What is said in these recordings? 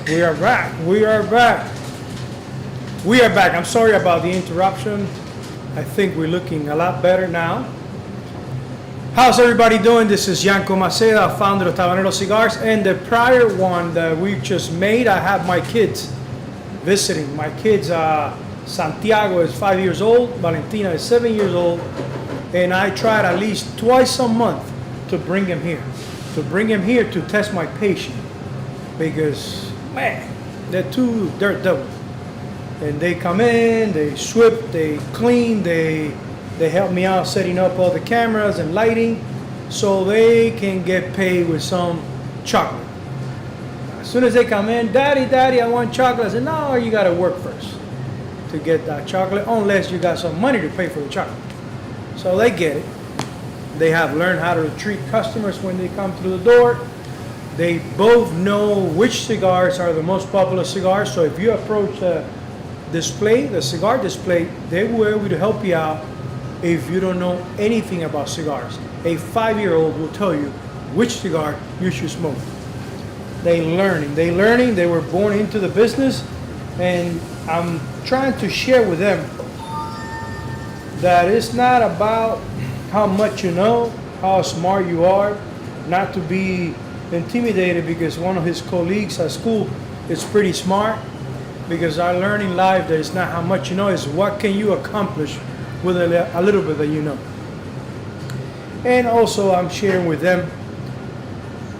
We are back. We are back. We are back. I'm sorry about the interruption. I think we're looking a lot better now. How's everybody doing? This is Yanko Maceda, founder of Tabanero Cigars. And the prior one that we just made, I have my kids visiting. My kids, Santiago is 5 years old, Valentina is 7 years old, and I tried at least twice a month to bring him here. To test my patience. Because, man, they're two dirt devils. And they come in, they sweep, they clean, they help me out setting up all the cameras and lighting so they can get paid with some chocolate. As soon as they come in, Daddy, I want chocolate. I said, no, you gotta work first to get that chocolate, unless you got some money to pay for the chocolate. So they get it. They have learned how to treat customers when they come through the door. They both know which cigars are the most popular cigars. So if you approach the cigar display, they will be able to help you out if you don't know anything about cigars. A 5-year-old will tell you which cigar you should smoke. They learning. They were born into the business, and I'm trying to share with them that it's not about how much you know, how smart you are, not to be intimidated because one of his colleagues at school is pretty smart. Because I learned in life that it's not how much you know, it's what can you accomplish with a little bit that you know. And also I'm sharing with them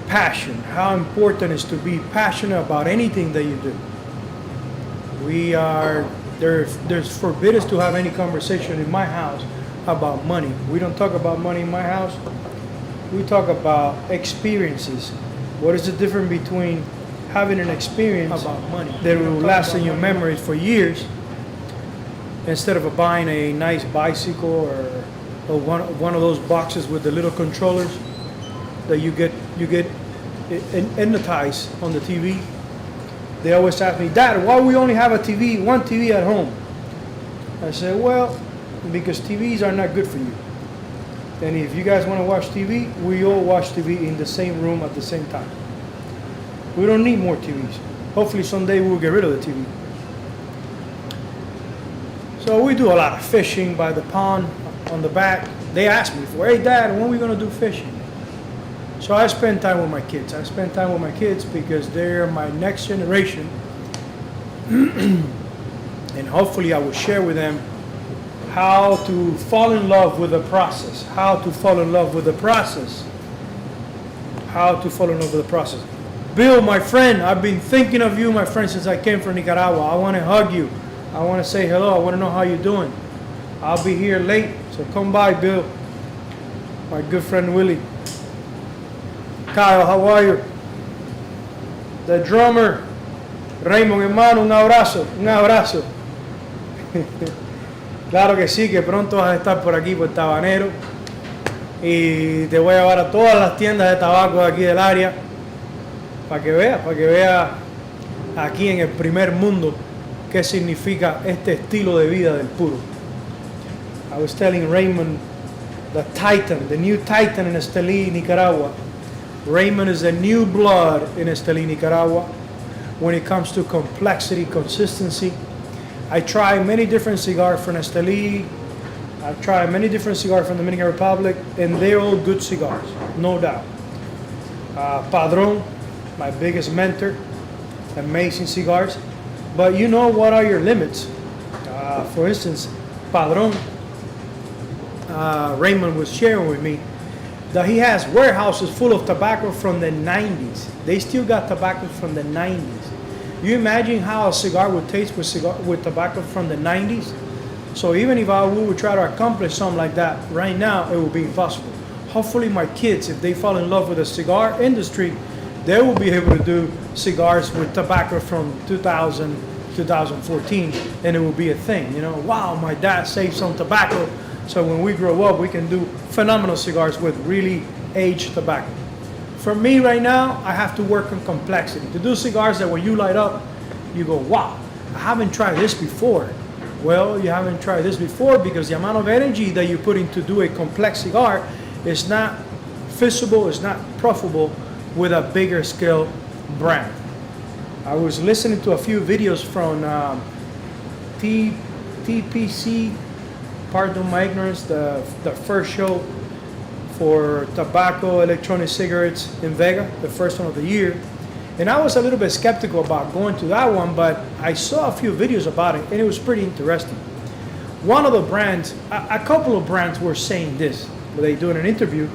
passion, how important it is to be passionate about anything that you do. There's forbidden to have any conversation in my house about money. We don't talk about money in my house. We talk about experiences. What is the difference between having an experience about money that will last in your memories for years, instead of buying a nice bicycle or one of those boxes with the little controllers that you get hypnotized on the TV. They always ask me, Dad, why we only have one TV at home? I said, well, because TVs are not good for you. And if you guys want to watch TV, we all watch TV in the same room at the same time. We don't need more TVs. Hopefully someday we'll get rid of the TV. So we do a lot of fishing by the pond on the back. They ask me for, hey Dad, when are we going to do fishing? So I spend time with my kids. Because they're my next generation. And hopefully I will share with them how to fall in love with the process. Bill, my friend, I've been thinking of you, my friend, since I came from Nicaragua. I want to hug you. I want to say hello. I want to know how you're doing. I'll be here late, so come by, Bill. My good friend Willie. Kyle, how are you? The drummer, Raymond, hermano, un abrazo. Claro que sí, que pronto vas a estar por aquí, por Tabanero. Y te voy a llevar a todas las tiendas de tabaco de aquí del área. Para que vea aquí en el primer mundo qué significa este estilo de vida del puro. I was telling Raymond, the new Titan in Estelí, Nicaragua. Raymond is the new blood in Estelí, Nicaragua. When it comes to complexity, consistency. I tried many different cigars from Estelí. I've tried many different cigars from the Dominican Republic, and they're all good cigars, no doubt. Padron, my biggest mentor, amazing cigars. But you know what are your limits? For instance, Padron, Raymond was sharing with me that he has warehouses full of tobacco from the 90s. They still got tobacco from the 90s. You imagine how a cigar would taste with tobacco from the 90s? So even if we would try to accomplish something like that right now, it would be impossible. Hopefully my kids, if they fall in love with the cigar industry, they will be able to do cigars with tobacco from 2000, 2014, and it will be a thing. You know, wow, my dad saved some tobacco, so when we grow up, we can do phenomenal cigars with really aged tobacco. For me right now, I have to work on complexity. To do cigars that when you light up, you go, wow, I haven't tried this before. Well, you haven't tried this before because the amount of energy that you put into do a complex cigar is not feasible, it's not profitable with a bigger scale brand. I was listening to a few videos from TPC, pardon my ignorance, the first show for tobacco, electronic cigarettes in Vega, the first one of the year. And I was a little bit skeptical about going to that one, but I saw a few videos about it, and it was pretty interesting. One of the brands, a couple of brands were saying this, they doing an interview,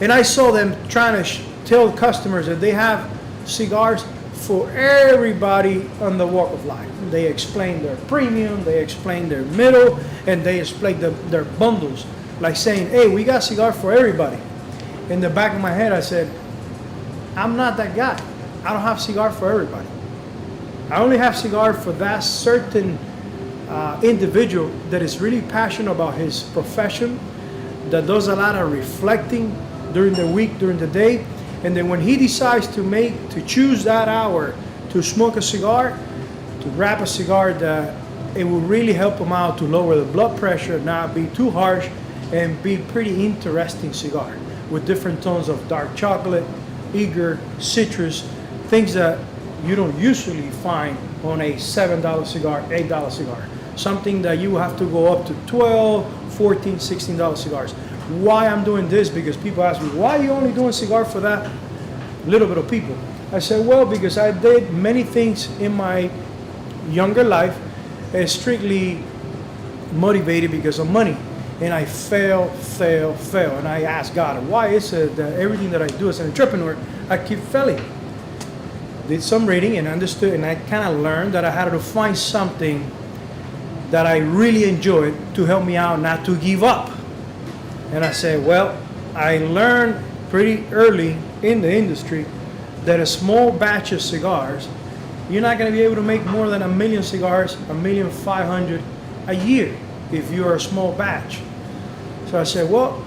and I saw them trying to tell customers that they have cigars for everybody on the walk of life. They explain their premium, they explain their middle, and they explain their bundles, like saying, hey, we got cigar for everybody. In the back of my head, I said, I'm not that guy. I don't have cigar for everybody. I only have cigar for that certain individual that is really passionate about his profession, that does a lot of reflecting during the week, during the day, and then when he decides to choose that hour to smoke a cigar, to wrap a cigar that it will really help him out to lower the blood pressure, not be too harsh, and be pretty interesting cigar with different tones of dark chocolate, eager, citrus, things that you don't usually find on a $7 cigar, $8 cigar. Something that you have to go up to $12, $14, $16 cigars. Why I'm doing this? Because people ask me, why are you only doing cigar for that little bit of people? I said, well, because I did many things in my younger life strictly motivated because of money. And I fail. And I asked God, why is it that everything that I do as an entrepreneur, I keep failing? Did some reading and understood, and I kind of learned that I had to find something that I really enjoyed to help me out not to give up. And I said, well, I learned pretty early in the industry that a small batch of cigars, you're not going to be able to make more than 1 million cigars, 1,500,000 a year if you're a small batch. So I said, well,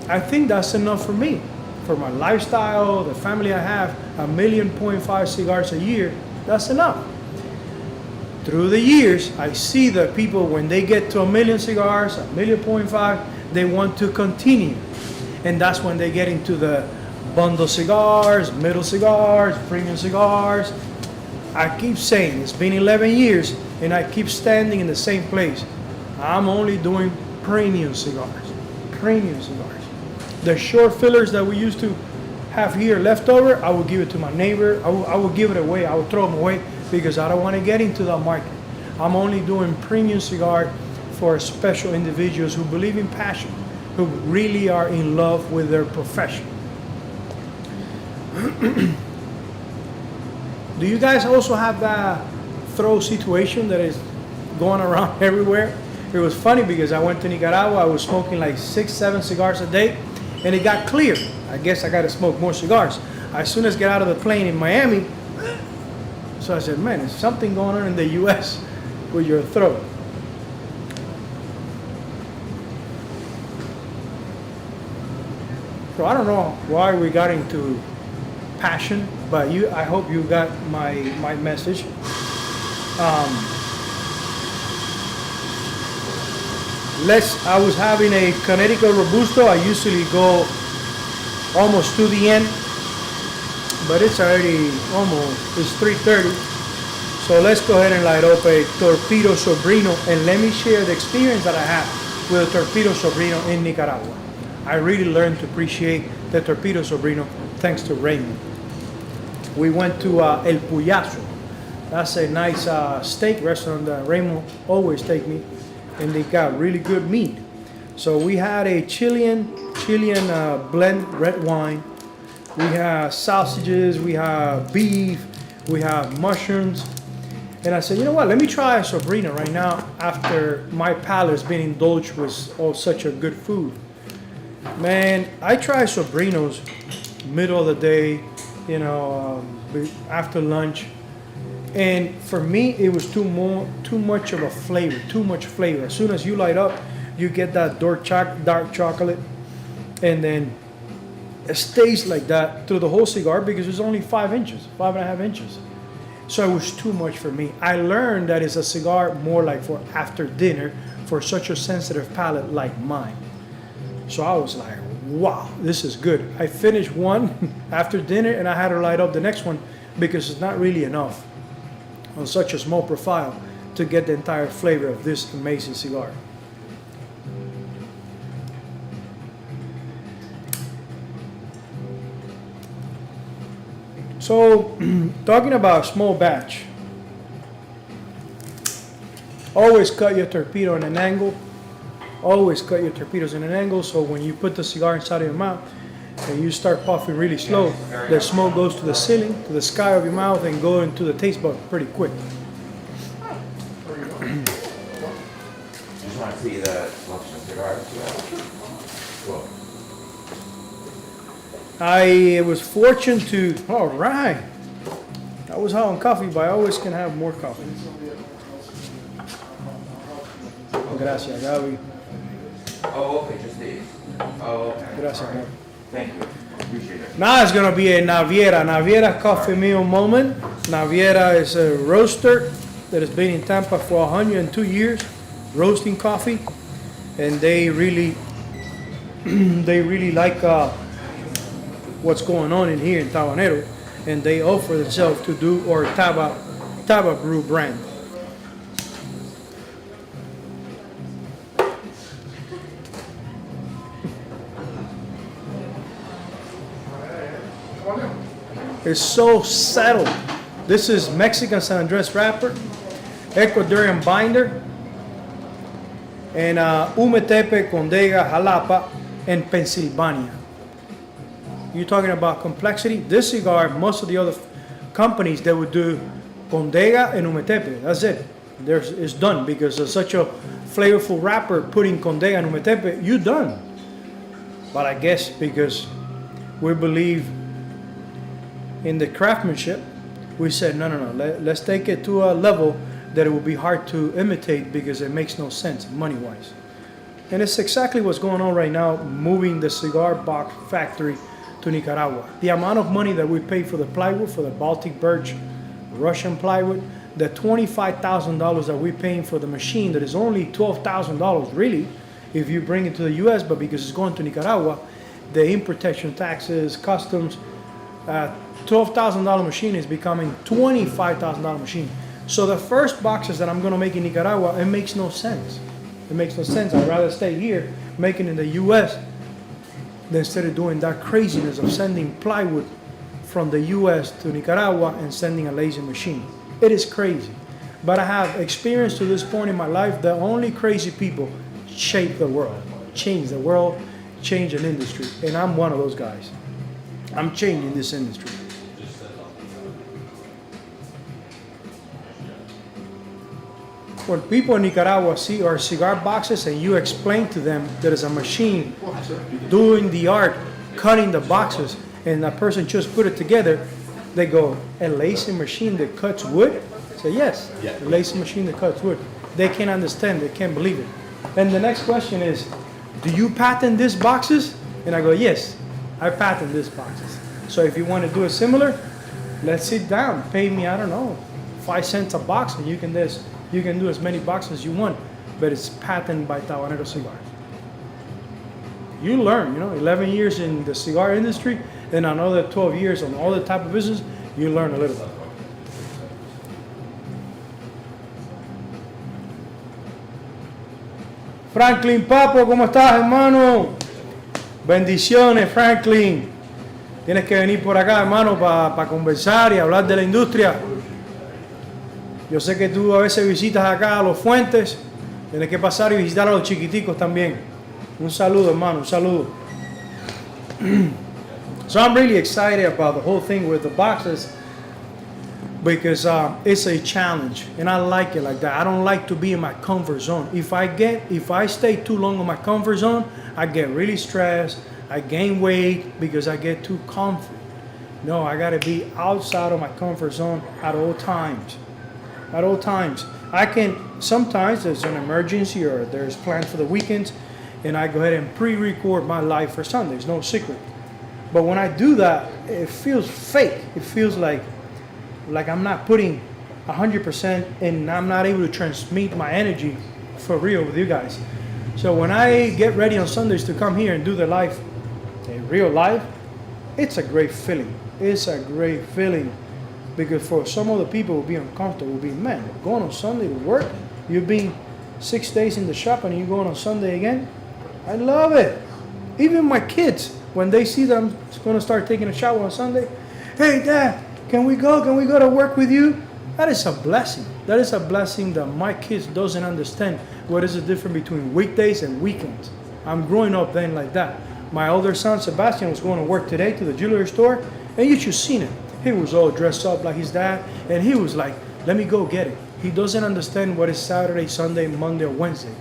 I think that's enough for me. For my lifestyle, the family I have, 1.5 million cigars a year, that's enough. Through the years, I see that people, when they get to 1 million cigars, 1.5 million, they want to continue. And that's when they get into the bundle cigars, middle cigars, premium cigars. I keep saying, it's been 11 years, and I keep standing in the same place. I'm only doing premium cigars. Premium cigars. The short fillers that we used to have here left over, I will give it to my neighbor. I will give it away. I will throw them away because I don't want to get into that market. I'm only doing premium cigar for special individuals who believe in passion, who really are in love with their profession. Do you guys also have that throw situation that is going around everywhere? It was funny because I went to Nicaragua, I was smoking like 6, 7 cigars a day, and it got clear. I guess I got to smoke more cigars. As soon as I get out of the plane in Miami, so I said, man, there's something going on in the U.S. with your throat. So I don't know why we got into passion, but I hope you got my message. I was having a Connecticut Robusto. I usually go almost to the end, but it's already it's 3:30. So let's go ahead and light up a Torpedo Sobrino, and let me share the experience that I had with a Torpedo Sobrino in Nicaragua. I really learned to appreciate the Torpedo Sobrino thanks to Raymond. We went to El Puyazo. That's a nice steak restaurant that Raymond always take me, and they got really good meat. So we had a Chilean blend red wine. We have sausages, we have beef, we have mushrooms. And I said, you know what, let me try a Sobrino right now after my palate's been indulged with such a good food. Man, I try Sobrinos middle of the day, after lunch. And for me, it was too much of a flavor, too much flavor. As soon as you light up, you get that dark chocolate, and then it stays like that through the whole cigar because it's only 5.5 inches. So it was too much for me. I learned that it's a cigar more like for after dinner for such a sensitive palate like mine. So I was like, wow, this is good. I finished one after dinner and I had to light up the next one because it's not really enough on such a small profile to get the entire flavor of this amazing cigar. So, talking about small batch, always cut your torpedo in an angle. Always cut your torpedoes in an angle, so when you put the cigar inside of your mouth and you start puffing really slow, the smoke goes to the ceiling, to the sky of your mouth, and go into the taste bud pretty quick. Just want to see the selection of cigars. Cool. I was fortunate to, all right. I was high on coffee, but I always can have more coffee. Gracias, Gaby. Oh, okay, just these. Oh, okay. Gracias, All right. Gaby. Thank you. Appreciate it. Now it's going to be a Naviera. Naviera Coffee Meal moment. Naviera is a roaster that has been in Tampa for 102 years, roasting coffee. And they really like what's going on in here in Tabanero. And they offer themselves to do our Taba Brew brand. It's so settled. This is Mexican San Andres wrapper, Ecuadorian binder, and Umetepe, Condega, Jalapa, and Pennsylvania. You're talking about complexity. This cigar, most of the other companies, they would do Condega and Umetepe. That's it. It's done because it's such a flavorful wrapper. Putting Condega and Umetepe, you're done. But I guess because we believe in the craftsmanship, we said no, let's take it to a level that it will be hard to imitate because it makes no sense money-wise. And it's exactly what's going on right now, moving the cigar box factory to Nicaragua. The amount of money that we pay for the plywood, for the Baltic birch, Russian plywood, the $25,000 that we're paying for the machine that is only $12,000 really, if you bring it to the US, but because it's going to Nicaragua, the importation taxes, customs, $12,000 machine is becoming $25,000 machine. So the first boxes that I'm going to make in Nicaragua, it makes no sense. It makes no sense. I'd rather stay here making in the US than instead of doing that craziness of sending plywood from the US to Nicaragua and sending a lazy machine. It is crazy. But I have experienced to this point in my life that only crazy people shape the world, change the world, change an industry. And I'm one of those guys. I'm changing this industry. When people in Nicaragua see our cigar boxes and you explain to them that it's a machine doing the art, cutting the boxes, and that person just put it together, they go, a lacing machine that cuts wood? I say, yes, a lacing machine that cuts wood. They can't understand, they can't believe it. And the next question is, do you patent these boxes? And I go, yes, I patent these boxes. So if you want to do it similar, let's sit down, pay me, I don't know, 5 cents a box, and you can do as many boxes as you want, but it's patented by Tabanero Cigars. You learn, 11 years in the cigar industry, and another 12 years on all the type of business, you learn a little bit. Franklin Papo, ¿cómo estás, hermano? Bendiciones, Franklin. Tienes que venir por acá, hermano, para conversar y hablar de la industria. Yo sé que tú a veces visitas acá a los Fuentes. Tienes que pasar y visitar a los chiquiticos también. Un saludo, hermano, un saludo. So I'm really excited about the whole thing with the boxes because it's a challenge, and I like it like that. I don't like to be in my comfort zone. If I stay too long in my comfort zone, I get really stressed. I gain weight because I get too comfy. No, I got to be outside of my comfort zone at all times. At all times. Sometimes there's an emergency or there's plans for the weekends, and I go ahead and pre-record my live for Sundays, no secret. But when I do that, it feels fake. It feels like I'm not putting 100% and I'm not able to transmit my energy for real with you guys. So when I get ready on Sundays to come here and do the live in real life, it's a great feeling. It's a great feeling because for some other people, it will be uncomfortable. It will be, man, going on Sunday to work, you've been 6 days in the shop and you're going on Sunday again. I love it. Even my kids, when they see that I'm going to start taking a shower on Sunday, hey, Dad, can we go? Can we go to work with you? That is a blessing. That is a blessing that my kids doesn't understand what is the difference between weekdays and weekends. I'm growing up then like that. My older son, Sebastian, was going to work today to the jewelry store, and you should seen it. He was all dressed up like his dad, and he was like, let me go get it. He doesn't understand what is Saturday, Sunday, Monday, or Wednesday.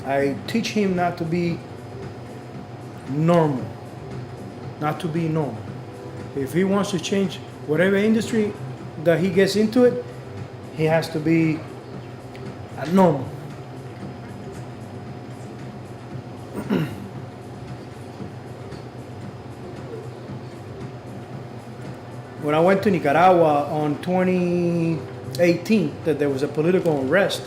I teach him not to be normal. Not to be normal. If he wants to change whatever industry that he gets into it, he has to be normal. When I went to Nicaragua on 2018, that there was a political unrest,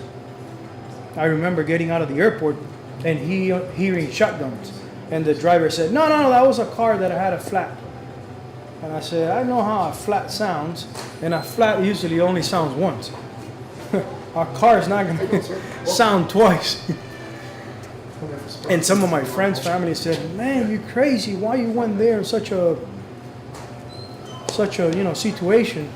I remember getting out of the airport and hearing shotguns. And the driver said, no, that was a car that had a flat. And I said, I know how a flat sounds, and a flat usually only sounds once. A car is not going to sound twice. And some of my friends' family said, man, you're crazy. Why you went there in such a situation?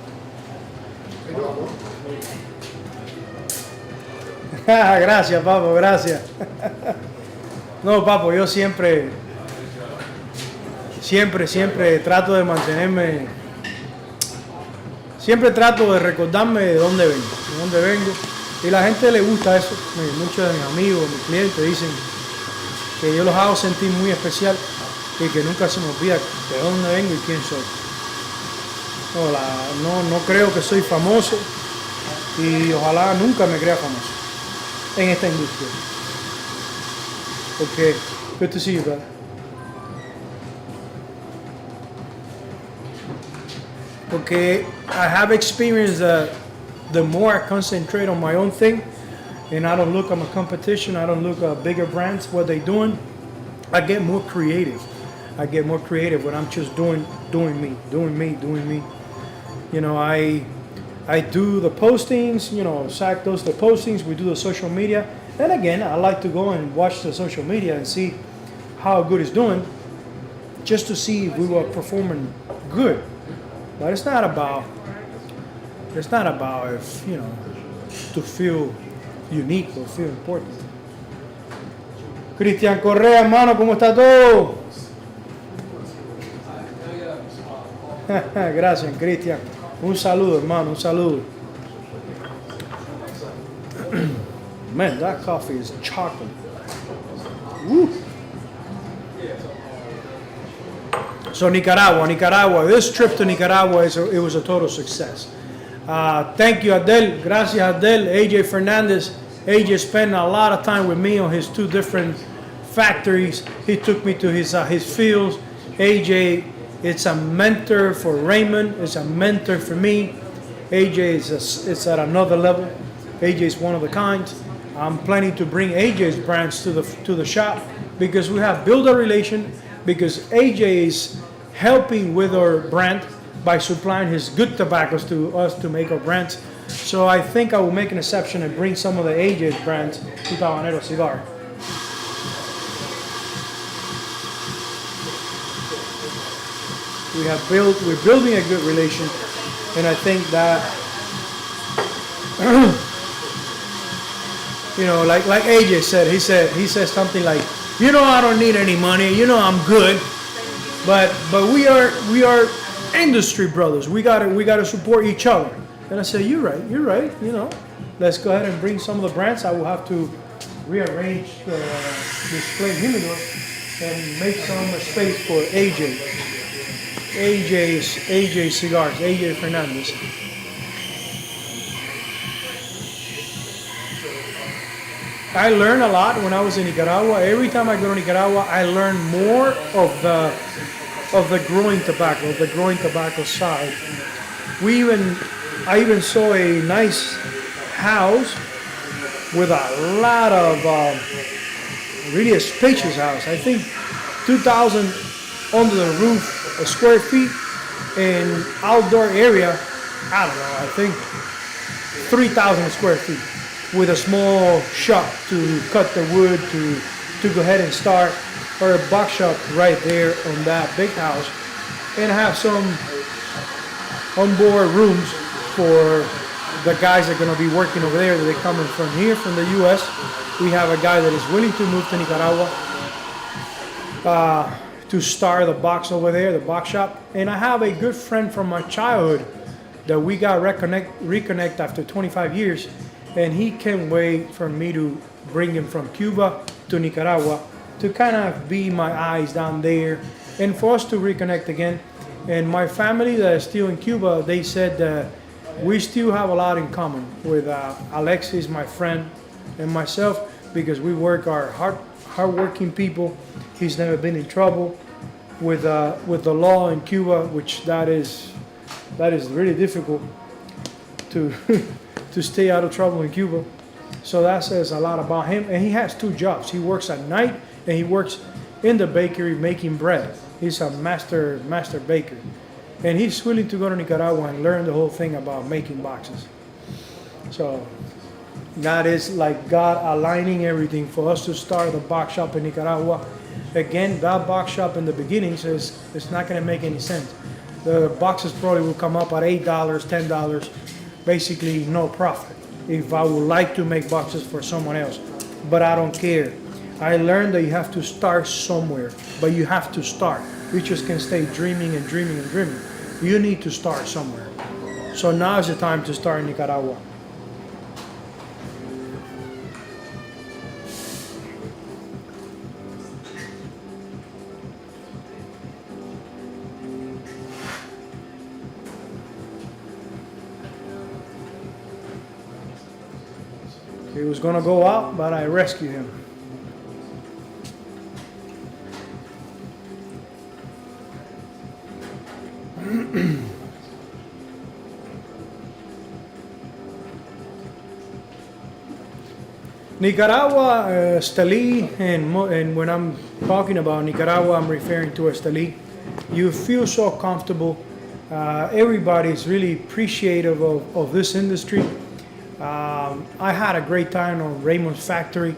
Gracias, Papo, gracias. No, Papo, yo siempre trato de mantenerme, siempre trato de recordarme de dónde vengo. Y la gente le gusta eso. Muchos de mis amigos, mis clientes dicen que yo los hago sentir muy especial y que nunca se me olvida de dónde vengo y quién soy. No creo que soy famoso y ojalá nunca me crea famoso en esta industria. Okay, good to see you, brother. Okay, I have experienced that the more I concentrate on my own thing and I don't look at my competition, I don't look at bigger brands, what they're doing, I get more creative. I get more creative when I'm just doing me. You know, I do the postings, you know, Zach does the postings, we do the social media. And again, I like to go and watch the social media and see how good it's doing, just to see if we were performing good. But it's not about if, you know, to feel unique or feel important. Cristian Correa, hermano, ¿cómo está todo? Gracias, Cristian. Un saludo, hermano, un saludo. Man, that coffee is chocolate. Woo. So Nicaragua. This trip to Nicaragua it was a total success. Thank you, Adel. Gracias, Adel. AJ Fernandez. AJ spent a lot of time with me on his 2 different factories. He took me to his fields. AJ, it's a mentor for Raymond. It's a mentor for me. AJ is at another level. AJ is one of the kind. I'm planning to bring AJ's brands to the shop because we have built a relation, because AJ is helping with our brand by supplying his good tobaccos to us to make our brands. So I think I will make an exception and bring some of the AJ's brands to Tabanero Cigar. We're building a good relation, and I think that you know, like AJ said, he said something like, you know, I don't need any money, you know, I'm good, but we are industry brothers. We gotta support each other. And I said, you're right, you know, let's go ahead and bring some of the brands. I will have to rearrange the display humidor and make some space for AJ Cigars, AJ Fernandez. I learned a lot when I was in Nicaragua. Every time I go to Nicaragua, I learn more of the growing tobacco, the growing tobacco side. I even saw a nice house with a lot of really a spacious house. I think 2,000 under the roof square feet, and outdoor area, I don't know, I think 3,000 square feet, with a small shop to cut the wood, to go ahead and start, or a box shop right there on that big house, and have some onboard rooms for the guys that are going to be working over there. They're coming from here, from the U.S. We have a guy that is willing to move to Nicaragua to start the box over there, the box shop. And I have a good friend from my childhood that we got reconnect after 25 years, and he can't wait for me to bring him from Cuba to Nicaragua to kind of be my eyes down there and for us to reconnect again. And my family that is still in Cuba, they said that we still have a lot in common with Alexis, my friend, and myself, because we are hardworking people. He's never been in trouble with the law in Cuba, which that is really difficult to to stay out of trouble in Cuba. So that says a lot about him. And he has 2 jobs. He works at night and he works in the bakery making bread. He's a master baker. And he's willing to go to Nicaragua and learn the whole thing about making boxes. So that is like God aligning everything for us to start the box shop in Nicaragua. Again, that box shop in the beginning says it's not going to make any sense. The boxes probably will come up at $8, $10, basically no profit. If I would like to make boxes for someone else, but I don't care. I learned that you have to start somewhere, but you have to start. You just can stay dreaming and dreaming and dreaming. You need to start somewhere. So now is the time to start in Nicaragua. He was gonna go out, but I rescued him. Nicaragua, Esteli, and when I'm talking about Nicaragua, I'm referring to Esteli. You feel so comfortable. Everybody is really appreciative of this industry. I had a great time on Raymond's factory.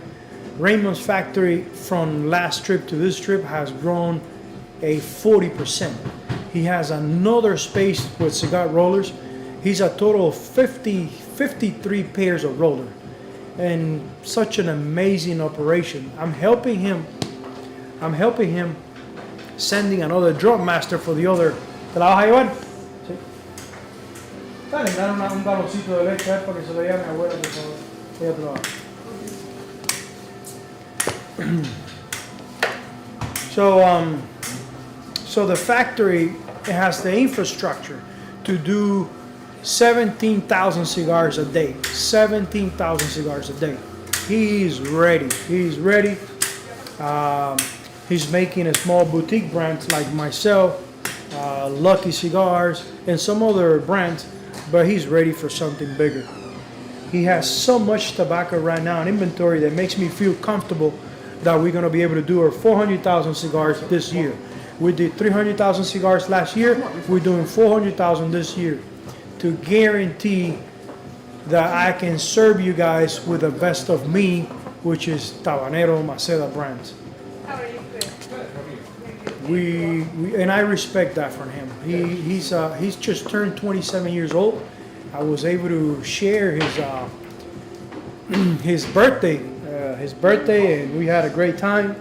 Raymond's factory from last trip to this trip has grown a 40%. He has another space with cigar rollers. He's a total of 53 pairs of rollers. And such an amazing operation. I'm helping him sending another drum master for the other. ¿Te la vas a llevar? Sí. Dale, dale un galoncito de leche para que se lo lleve a mi abuela, por favor. Ella trabaja. So the factory has the infrastructure to do 17,000 cigars a day. 17,000 cigars a day. He's ready. He's ready. He's making a small boutique brands like myself, Lucky Cigars, and some other brands, but he's ready for something bigger. He has so much tobacco right now in inventory that makes me feel comfortable that we're going to be able to do our 400,000 cigars this year. We did 300,000 cigars last year. We're doing 400,000 this year, to guarantee that I can serve you guys with the best of me, which is Tabanero Maceda brands. How are you? We and I respect that from him. He's just turned 27 years old. I was able to share his birthday, and we had a great time.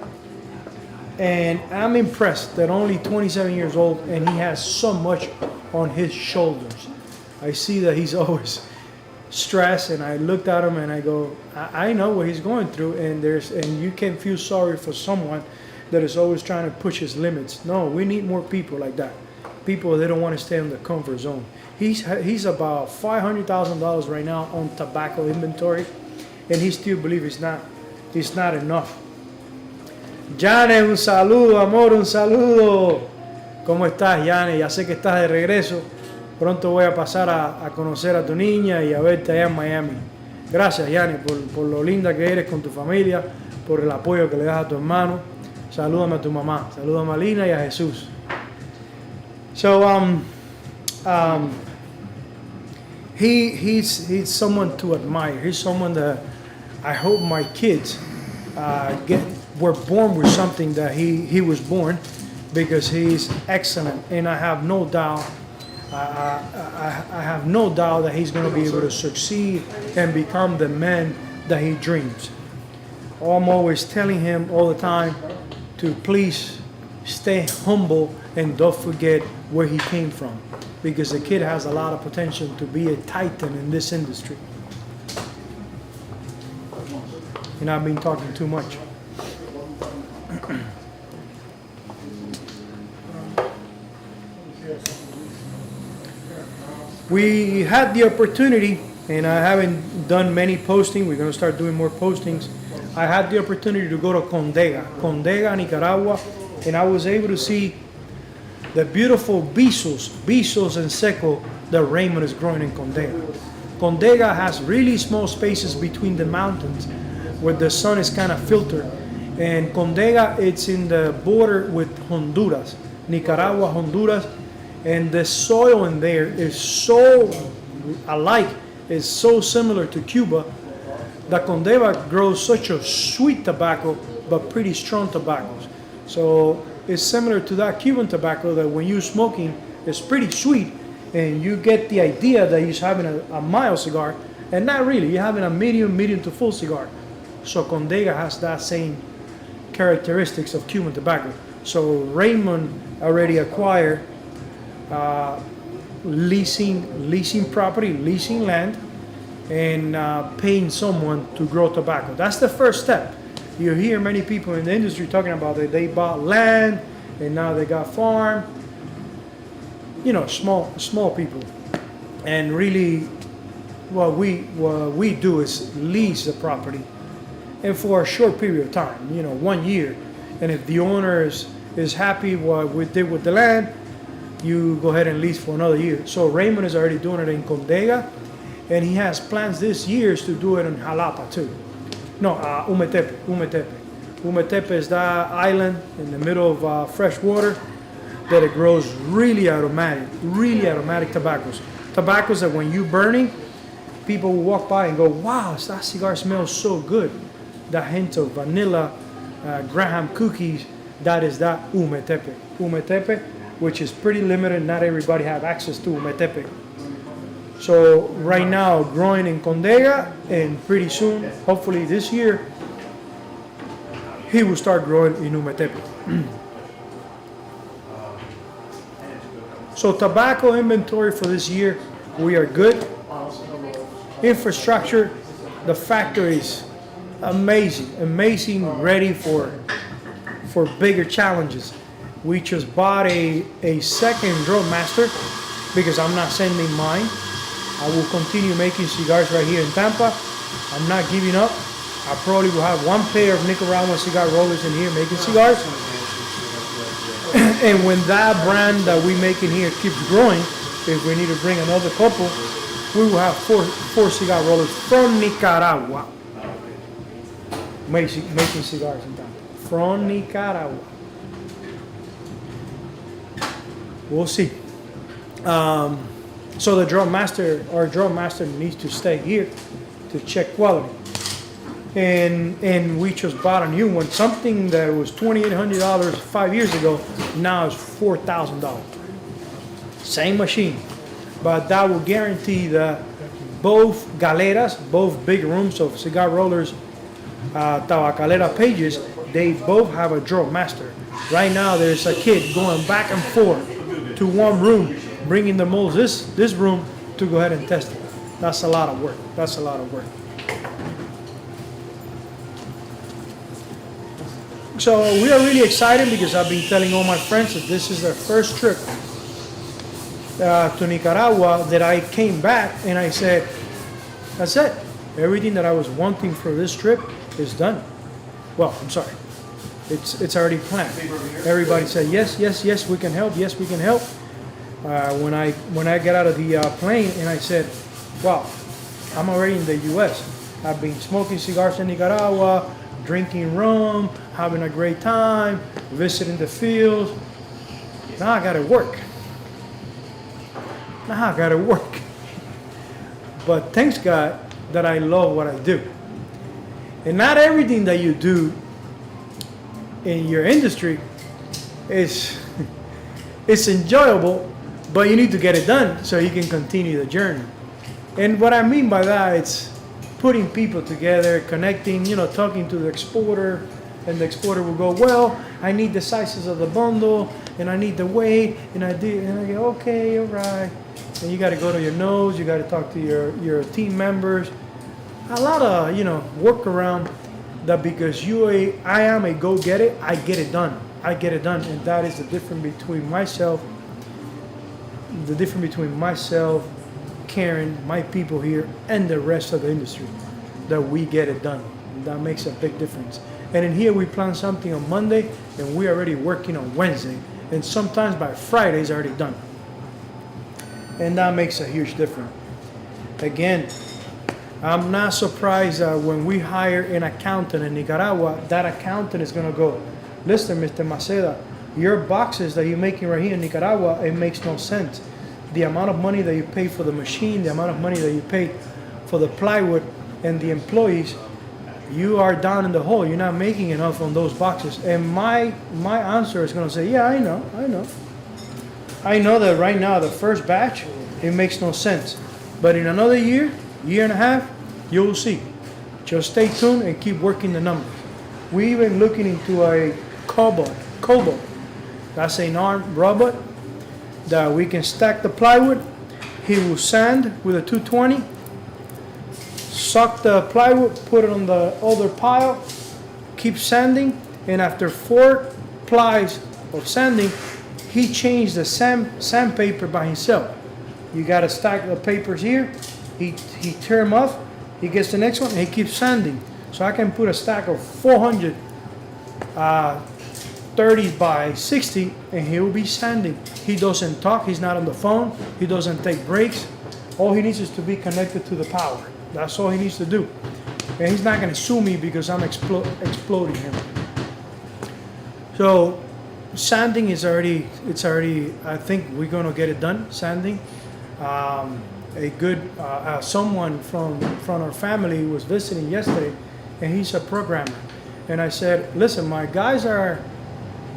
And I'm impressed that only 27 years old and he has so much on his shoulders. I see that he's always stressed, and I looked at him and I go, I know what he's going through, and you can feel sorry for someone that is always trying to push his limits. No, we need more people like that. People that don't want to stay in the comfort zone. He's about $500,000 right now on tobacco inventory, and he still believes it's not enough. Yane, un saludo, amor, un saludo. ¿Cómo estás, Yane? Ya sé que estás de regreso. Pronto voy a pasar a conocer a tu niña y a verte allá en Miami. Gracias, Yane, por lo linda que eres con tu familia, por el apoyo que le das a tu hermano. Salúdame a tu mamá. Salúdame a Lina y a Jesús. So, he's someone to admire. He's someone that I hope my kids were born with something that he was born, because he's excellent, and I have no doubt. I have no doubt that he's going to be able to succeed and become the man that he dreams. I'm always telling him all the time to please stay humble and don't forget where he came from, because the kid has a lot of potential to be a titan in this industry. And I've been talking too much. We had the opportunity, and I haven't done many postings. We're going to start doing more postings. I had the opportunity to go to Condega, Nicaragua, and I was able to see the beautiful bisos and seco that Raymond is growing in Condega. Condega has really small spaces between the mountains where the sun is kind of filtered. And Condega, it's in the border with Honduras, Nicaragua, Honduras, and the soil in there is so alike, is so similar to Cuba, that Condega grows such a sweet tobacco, but pretty strong tobaccos. So it's similar to that Cuban tobacco that when you're smoking, it's pretty sweet, and you get the idea that you're having a mild cigar, and not really, you're having a medium to full cigar. So Condega has that same characteristics of Cuban tobacco. So Raymond already acquired leasing property, leasing land, and paying someone to grow tobacco. That's the first step. You hear many people in the industry talking about that they bought land and now they got farm. You know, small people. And really, what we do is lease the property, and for a short period of time, 1 year. And if the owner is happy what we did with the land, you go ahead and lease for another year. So Raymond is already doing it in Condega, and he has plans this year to do it in Jalapa too. No, Umetepe. Umetepe is that island in the middle of fresh water that it grows really aromatic tobaccos. Tobaccos that when you burning, people will walk by and go, wow, that cigar smells so good. That hint of vanilla, Graham cookies, that is that Umetepe. Umetepe, which is pretty limited, not everybody have access to Umetepe. So right now, growing in Condega, and pretty soon, hopefully this year, he will start growing in Umetepe. So tobacco inventory for this year, we are good. Infrastructure, the factories, amazing, ready for bigger challenges. We just bought a second drum master because I'm not sending mine. I will continue making cigars right here in Tampa. I'm not giving up. I probably will have one pair of Nicaraguan cigar rollers in here making cigars. And when that brand that we make in here keeps growing, if we need to bring another couple, we will have four cigar rollers from Nicaragua making cigars in Tampa. From Nicaragua. We'll see. So the our drum master needs to stay here to check quality. And we just bought a new one. Something that was $2,800 5 years ago, now is $4,000. Same machine. But that will guarantee that both galeras, both big rooms of cigar rollers, tabacalera pages, they both have a drum master. Right now there's a kid going back and forth to one room, bringing the molds this room to go ahead and test it. That's a lot of work. So we are really excited because I've been telling all my friends that this is their first trip to Nicaragua, that I came back and I said, that's it. Everything that I was wanting for this trip is done. Well, I'm sorry. It's already planned. Everybody said, yes, we can help. Yes, we can help. When I get out of the plane and I said, wow, I'm already in the U.S. I've been smoking cigars in Nicaragua, drinking rum, having a great time, visiting the fields. Now I gotta work. Now I gotta work. But thanks God that I love what I do. And not everything that you do in your industry is it's enjoyable, but you need to get it done so you can continue the journey. And what I mean by that, it's putting people together, connecting, talking to the exporter, and the exporter will go, well, I need the sizes of the bundle, and I need the weight, and I go, okay, all right. And you got to go to your nose, you got to talk to your team members. A lot of, work around that because I am a go-get-it, I get it done. I get it done, and that is the difference between myself, Karen, my people here, and the rest of the industry, that we get it done. That makes a big difference. And in here, we plan something on Monday, and we're already working on Wednesday, and sometimes by Friday, it's already done. And that makes a huge difference. Again, I'm not surprised that when we hire an accountant in Nicaragua, that accountant is going to go, listen, Mr. Maceda, your boxes that you're making right here in Nicaragua, it makes no sense. The amount of money that you pay for the machine, the amount of money that you pay for the plywood and the employees, you are down in the hole. You're not making enough on those boxes. And my answer is going to say, yeah, I know. I know that right now, the first batch, it makes no sense. But in another year and a half, you'll see. Just stay tuned and keep working the numbers. We even looking into a cobalt. That's an armed robot that we can stack the plywood. He will sand with a 220, suck the plywood, put it on the other pile, keep sanding, and after 4 plies of sanding, he changed the sandpaper by himself. You got to stack the papers here. He tear them off. He gets the next one, and he keeps sanding. So I can put a stack of 400 30 by 60, and he will be sanding. He doesn't talk. He's not on the phone. He doesn't take breaks. All he needs is to be connected to the power. That's all he needs to do. And he's not going to sue me because I'm exploding him. So sanding is already, I think we're going to get it done, sanding. A good, someone from our family was visiting yesterday, and he's a programmer. And I said, listen, my guys are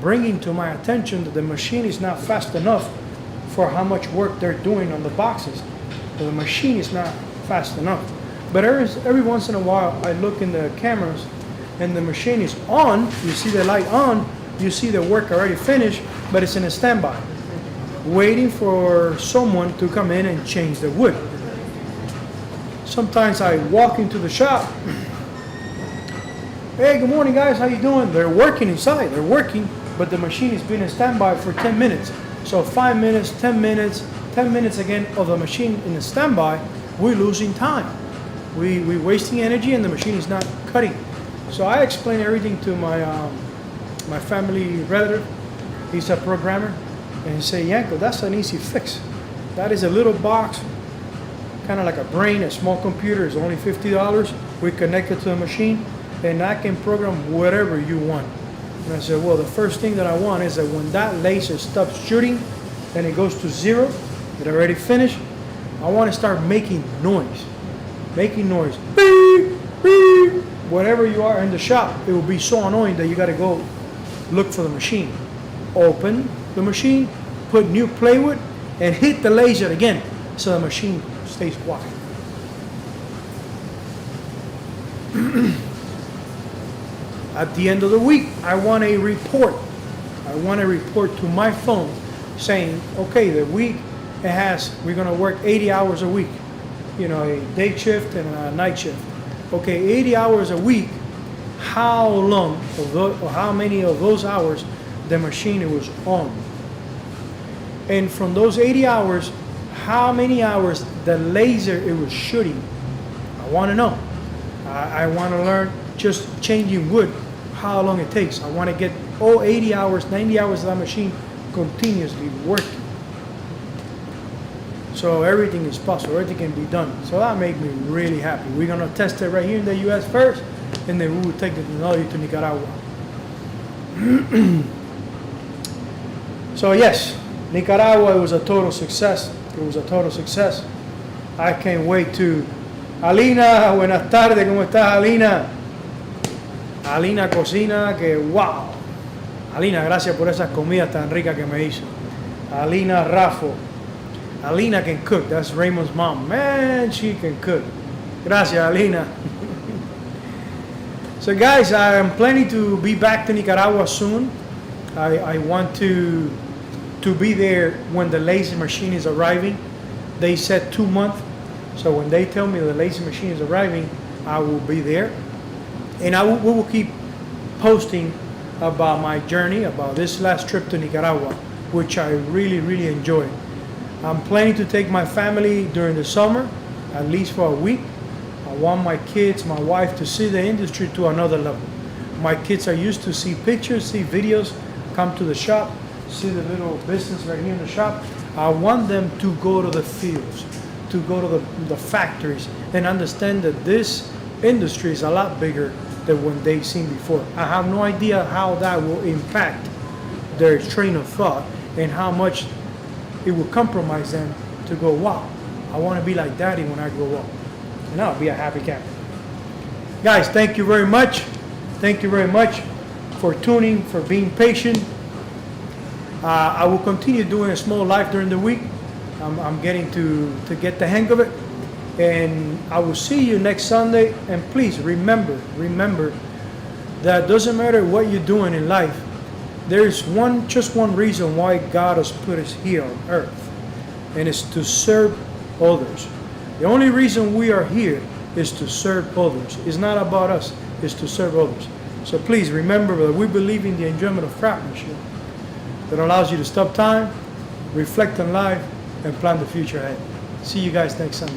bringing to my attention that the machine is not fast enough for how much work they're doing on the boxes. The machine is not fast enough. But every once in a while, I look in the cameras, and the machine is on. You see the light on. You see the work already finished, but it's in a standby, waiting for someone to come in and change the wood. Sometimes I walk into the shop. Hey, good morning, guys. How you doing? They're working inside. They're working, but the machine has been in standby for 10 minutes. So 5 minutes, 10 minutes, 10 minutes again of the machine in a standby, we're losing time. We're wasting energy, and the machine is not cutting. So I explain everything to my family relative. He's a programmer, and he say, Yanko, that's an easy fix. That is a little box, kind of like a brain, a small computer. It's only $50. We connect it to the machine, and I can program whatever you want. And I said, well, the first thing that I want is that when that laser stops shooting and it goes to 0, it already finished, I want to start making noise. Making noise. Beep, beep. Whatever you are in the shop, it will be so annoying that you got to go look for the machine. Open the machine, put new plywood, and hit the laser again so the machine stays quiet. At the end of the week, I want a report. I want a report to my phone saying, okay, the week we're going to work 80 hours a week. A day shift and a night shift. Okay, 80 hours a week. How long or how many of those hours the machine was on? And from those 80 hours, how many hours the laser it was shooting? I want to know. I want to learn just changing wood, how long it takes. I want to get all 80 hours, 90 hours of that machine continuously working. So everything is possible, everything can be done. So that made me really happy. We're gonna test it right here in the US first, and then we will take the technology to Nicaragua. So yes, Nicaragua, it was a total success. It was a total success. I can't wait to... Alina, buenas tardes, ¿cómo estás, Alina? Alina cocina, que wow. Alina, gracias por esas comidas tan ricas que me hizo. Alina Raffo. Alina can cook. That's Raymond's mom. Man, she can cook. Gracias, Alina. So guys, I am planning to be back to Nicaragua soon. I want to be there when the laser machine is arriving. They said 2 months. So when they tell me the laser machine is arriving, I will be there. And we will keep posting about my journey, about this last trip to Nicaragua, which I really, really enjoyed. I'm planning to take my family during the summer, at least for a week. I want my kids, my wife to see the industry to another level. My kids are used to see pictures, see videos, come to the shop, see the little business right here in the shop. I want them to go to the fields, to go to the factories and understand that this industry is a lot bigger than what they've seen before. I have no idea how that will impact their train of thought and how much it will compromise them to go, wow, I want to be like daddy when I grow up. And I'll be a happy camper. Guys, thank you very much. Thank you very much for tuning, for being patient. I will continue doing a small live during the week. I'm getting to get the hang of it. And I will see you next Sunday. And please remember that doesn't matter what you're doing in life. There's just one reason why God has put us here on earth. And it's to serve others. The only reason we are here is to serve others. It's not about us. It's to serve others. So please remember that we believe in the enjoyment of craftsmanship that allows you to stop time, reflect on life, and plan the future ahead. See you guys next Sunday.